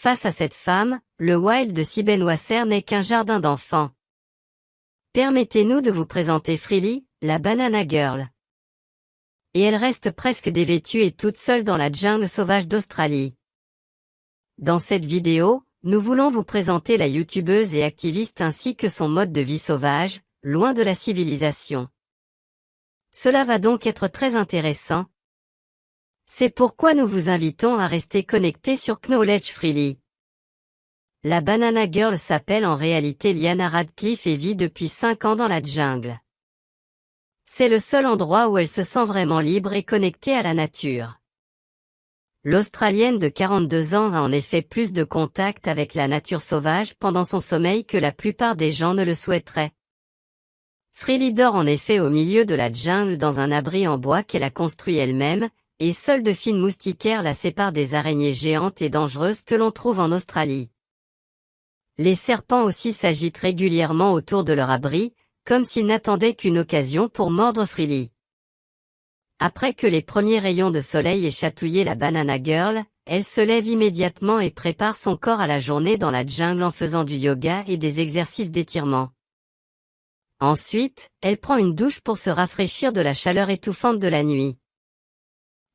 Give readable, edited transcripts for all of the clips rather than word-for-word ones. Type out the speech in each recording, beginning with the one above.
Face à cette femme, le Wild de Sibbenwasser n'est qu'un jardin d'enfants. Permettez-nous de vous présenter Freely, la Banana Girl. Et elle reste presque dévêtue et toute seule dans la jungle sauvage d'Australie. Dans cette vidéo, nous voulons vous présenter la youtubeuse et activiste ainsi que son mode de vie sauvage, loin de la civilisation. Cela va donc être très intéressant. C'est pourquoi nous vous invitons à rester connectés sur Knowledge Freely. La Banana Girl s'appelle en réalité Liana Radcliffe et vit depuis 5 ans dans la jungle. C'est le seul endroit où elle se sent vraiment libre et connectée à la nature. L'Australienne de 42 ans a en effet plus de contact avec la nature sauvage pendant son sommeil que la plupart des gens ne le souhaiteraient. Freely dort en effet au milieu de la jungle dans un abri en bois qu'elle a construit elle-même, et seules de fines moustiquaires la séparent des araignées géantes et dangereuses que l'on trouve en Australie. Les serpents aussi s'agitent régulièrement autour de leur abri, comme s'ils n'attendaient qu'une occasion pour mordre Freely. Après que les premiers rayons de soleil aient chatouillé la Banana Girl, elle se lève immédiatement et prépare son corps à la journée dans la jungle en faisant du yoga et des exercices d'étirement. Ensuite, elle prend une douche pour se rafraîchir de la chaleur étouffante de la nuit.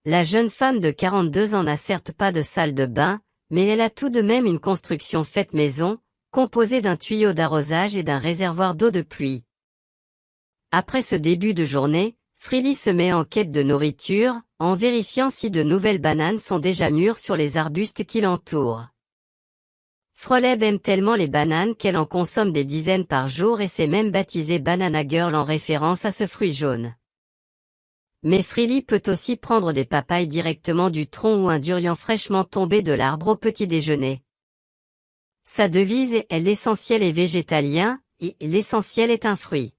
La jeune femme de 42 ans n'a certes pas de salle de bain, mais elle a tout de même une construction faite maison, composée d'un tuyau d'arrosage et d'un réservoir d'eau de pluie. Après ce début de journée, Freely se met en quête de nourriture, en vérifiant si de nouvelles bananes sont déjà mûres sur les arbustes qui l'entourent. Froleb aime tellement les bananes qu'elle en consomme des dizaines par jour et s'est même baptisée Banana Girl en référence à ce fruit jaune. Mais Freely peut aussi prendre des papayes directement du tronc ou un durian fraîchement tombé de l'arbre au petit déjeuner. Sa devise est « l'essentiel est végétalien » et « l'essentiel est un fruit ».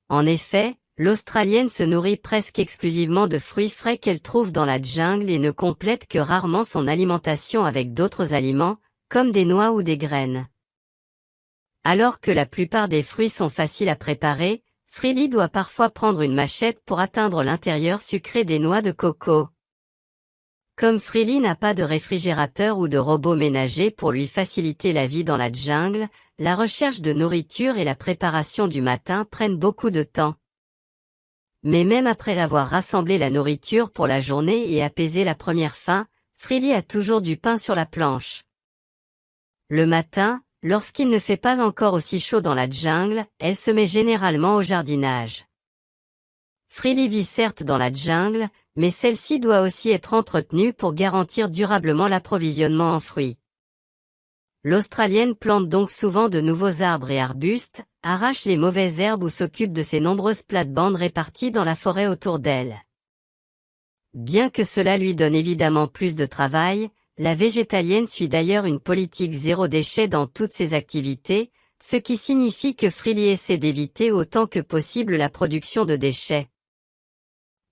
En effet, l'Australienne se nourrit presque exclusivement de fruits frais qu'elle trouve dans la jungle et ne complète que rarement son alimentation avec d'autres aliments, comme des noix ou des graines. Alors que la plupart des fruits sont faciles à préparer, Freely doit parfois prendre une machette pour atteindre l'intérieur sucré des noix de coco. Comme Freely n'a pas de réfrigérateur ou de robot ménager pour lui faciliter la vie dans la jungle, la recherche de nourriture et la préparation du matin prennent beaucoup de temps. Mais même après avoir rassemblé la nourriture pour la journée et apaisé la première faim, Freely a toujours du pain sur la planche. Le matin, lorsqu'il ne fait pas encore aussi chaud dans la jungle, elle se met généralement au jardinage. Freely vit certes dans la jungle, mais celle-ci doit aussi être entretenue pour garantir durablement l'approvisionnement en fruits. L'Australienne plante donc souvent de nouveaux arbres et arbustes, arrache les mauvaises herbes ou s'occupe de ses nombreuses plates-bandes réparties dans la forêt autour d'elle. Bien que cela lui donne évidemment plus de travail, la végétalienne suit d'ailleurs une politique zéro déchet dans toutes ses activités, ce qui signifie que Freely essaie d'éviter autant que possible la production de déchets.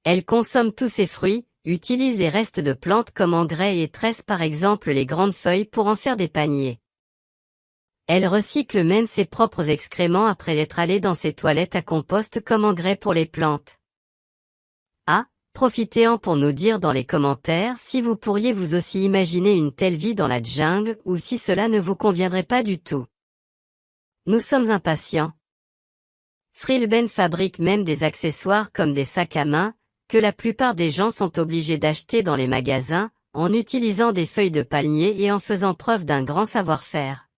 Elle consomme tous ses fruits, utilise les restes de plantes comme engrais et tresse par exemple les grandes feuilles pour en faire des paniers. Elle recycle même ses propres excréments après être allée dans ses toilettes à compost comme engrais pour les plantes. Profitez-en pour nous dire dans les commentaires si vous pourriez vous aussi imaginer une telle vie dans la jungle ou si cela ne vous conviendrait pas du tout. Nous sommes impatients. Freelben fabrique même des accessoires comme des sacs à main, que la plupart des gens sont obligés d'acheter dans les magasins, en utilisant des feuilles de palmier et en faisant preuve d'un grand savoir-faire.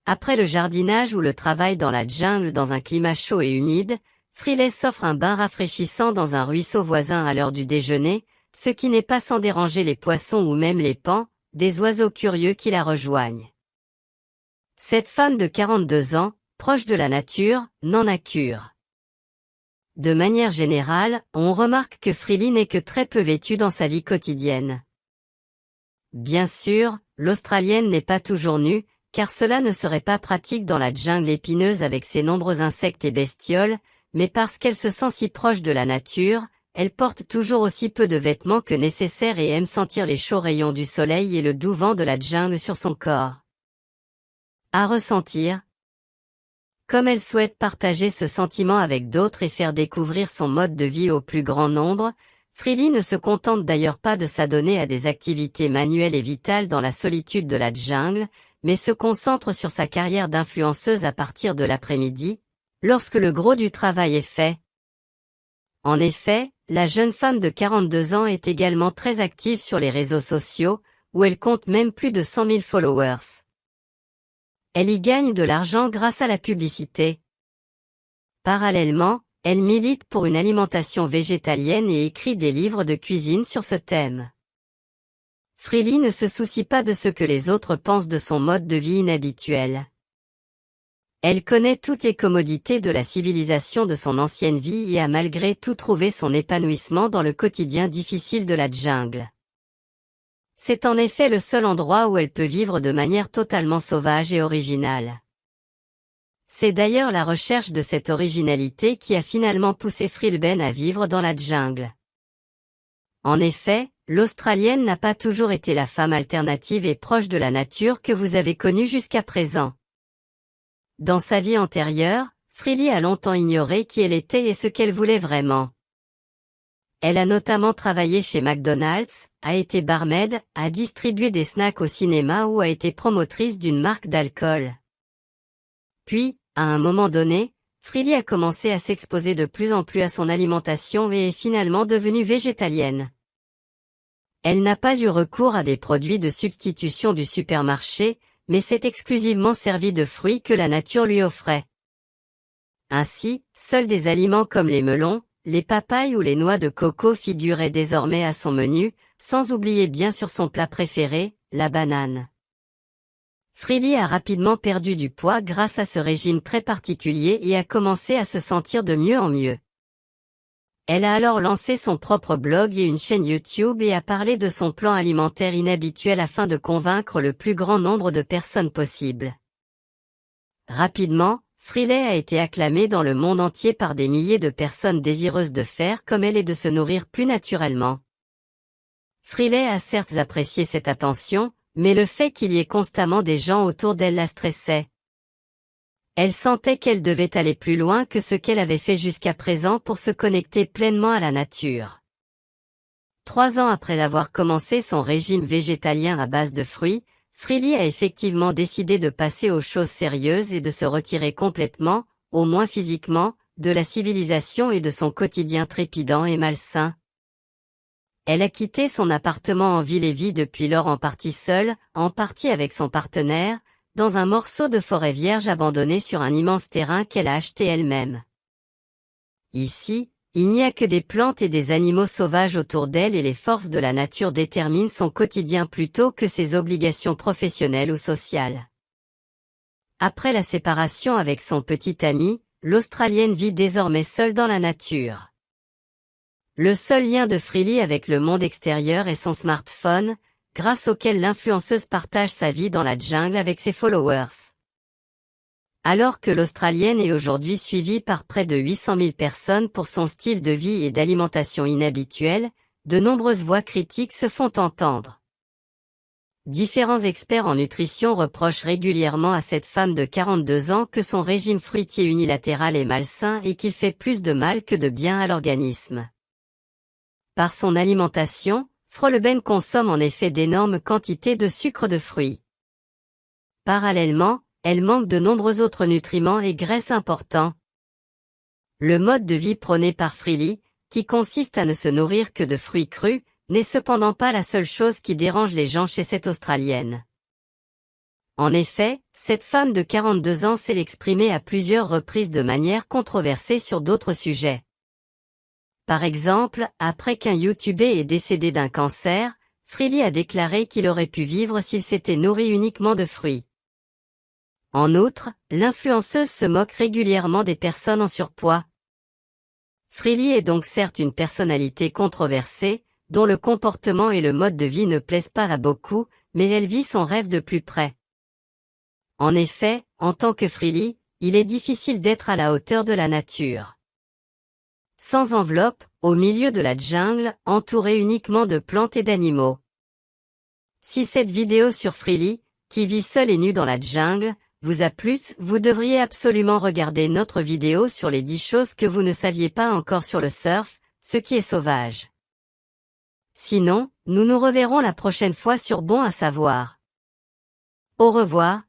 Après le jardinage ou le travail dans la jungle dans un climat chaud et humide, Freely s'offre un bain rafraîchissant dans un ruisseau voisin à l'heure du déjeuner, ce qui n'est pas sans déranger les poissons ou même les paons, des oiseaux curieux qui la rejoignent. Cette femme de 42 ans, proche de la nature, n'en a cure. De manière générale, on remarque que Freely n'est que très peu vêtue dans sa vie quotidienne. Bien sûr, l'Australienne n'est pas toujours nue, car cela ne serait pas pratique dans la jungle épineuse avec ses nombreux insectes et bestioles, mais parce qu'elle se sent si proche de la nature, elle porte toujours aussi peu de vêtements que nécessaire et aime sentir les chauds rayons du soleil et le doux vent de la jungle sur son corps. À ressentir. Comme elle souhaite partager ce sentiment avec d'autres et faire découvrir son mode de vie au plus grand nombre, Freely ne se contente d'ailleurs pas de s'adonner à des activités manuelles et vitales dans la solitude de la jungle, mais se concentre sur sa carrière d'influenceuse à partir de l'après-midi, lorsque le gros du travail est fait. En effet, la jeune femme de 42 ans est également très active sur les réseaux sociaux, où elle compte même plus de 100 000 followers. Elle y gagne de l'argent grâce à la publicité. Parallèlement, elle milite pour une alimentation végétalienne et écrit des livres de cuisine sur ce thème. Freely ne se soucie pas de ce que les autres pensent de son mode de vie inhabituel. Elle connaît toutes les commodités de la civilisation de son ancienne vie et a malgré tout trouvé son épanouissement dans le quotidien difficile de la jungle. C'est en effet le seul endroit où elle peut vivre de manière totalement sauvage et originale. C'est d'ailleurs la recherche de cette originalité qui a finalement poussé Freelben à vivre dans la jungle. En effet, l'Australienne n'a pas toujours été la femme alternative et proche de la nature que vous avez connue jusqu'à présent. Dans sa vie antérieure, Freely a longtemps ignoré qui elle était et ce qu'elle voulait vraiment. Elle a notamment travaillé chez McDonald's, a été barmaid, a distribué des snacks au cinéma ou a été promotrice d'une marque d'alcool. Puis, à un moment donné, Freely a commencé à s'exposer de plus en plus à son alimentation et est finalement devenue végétalienne. Elle n'a pas eu recours à des produits de substitution du supermarché, mais s'est exclusivement servie de fruits que la nature lui offrait. Ainsi, seuls des aliments comme les melons, les papayes ou les noix de coco figuraient désormais à son menu, sans oublier bien sûr son plat préféré, la banane. Freely a rapidement perdu du poids grâce à ce régime très particulier et a commencé à se sentir de mieux en mieux. Elle a alors lancé son propre blog et une chaîne YouTube et a parlé de son plan alimentaire inhabituel afin de convaincre le plus grand nombre de personnes possible. Rapidement, Freely a été acclamée dans le monde entier par des milliers de personnes désireuses de faire comme elle et de se nourrir plus naturellement. Freely a certes apprécié cette attention, mais le fait qu'il y ait constamment des gens autour d'elle la stressait. Elle sentait qu'elle devait aller plus loin que ce qu'elle avait fait jusqu'à présent pour se connecter pleinement à la nature. 3 ans après avoir commencé son régime végétalien à base de fruits, Freely a effectivement décidé de passer aux choses sérieuses et de se retirer complètement, au moins physiquement, de la civilisation et de son quotidien trépidant et malsain. Elle a quitté son appartement en ville et vit depuis lors en partie seule, en partie avec son partenaire, dans un morceau de forêt vierge abandonné sur un immense terrain qu'elle a acheté elle-même. Ici, il n'y a que des plantes et des animaux sauvages autour d'elle et les forces de la nature déterminent son quotidien plutôt que ses obligations professionnelles ou sociales. Après la séparation avec son petit ami, l'Australienne vit désormais seule dans la nature. Le seul lien de Freely avec le monde extérieur est son smartphone, grâce auquel l'influenceuse partage sa vie dans la jungle avec ses followers. Alors que l'Australienne est aujourd'hui suivie par près de 800 000 personnes pour son style de vie et d'alimentation inhabituel, de nombreuses voix critiques se font entendre. Différents experts en nutrition reprochent régulièrement à cette femme de 42 ans que son régime fruitier unilatéral est malsain et qu'il fait plus de mal que de bien à l'organisme. Par son alimentation, Freelben consomme en effet d'énormes quantités de sucre de fruits. Parallèlement, elle manque de nombreux autres nutriments et graisses importants. Le mode de vie prôné par Freely, qui consiste à ne se nourrir que de fruits crus, n'est cependant pas la seule chose qui dérange les gens chez cette Australienne. En effet, cette femme de 42 ans s'est exprimée à plusieurs reprises de manière controversée sur d'autres sujets. Par exemple, après qu'un YouTuber est décédé d'un cancer, Freely a déclaré qu'il aurait pu vivre s'il s'était nourri uniquement de fruits. En outre, l'influenceuse se moque régulièrement des personnes en surpoids. Freely est donc certes une personnalité controversée, dont le comportement et le mode de vie ne plaisent pas à beaucoup, mais elle vit son rêve de plus près. En effet, en tant que Freely, il est difficile d'être à la hauteur de la nature. Sans enveloppe, au milieu de la jungle, entourée uniquement de plantes et d'animaux. Si cette vidéo sur Freely, qui vit seule et nue dans la jungle, vous a plu, vous devriez absolument regarder notre vidéo sur les 10 choses que vous ne saviez pas encore sur le surf, ce qui est sauvage. Sinon, nous nous reverrons la prochaine fois sur Bon à savoir. Au revoir,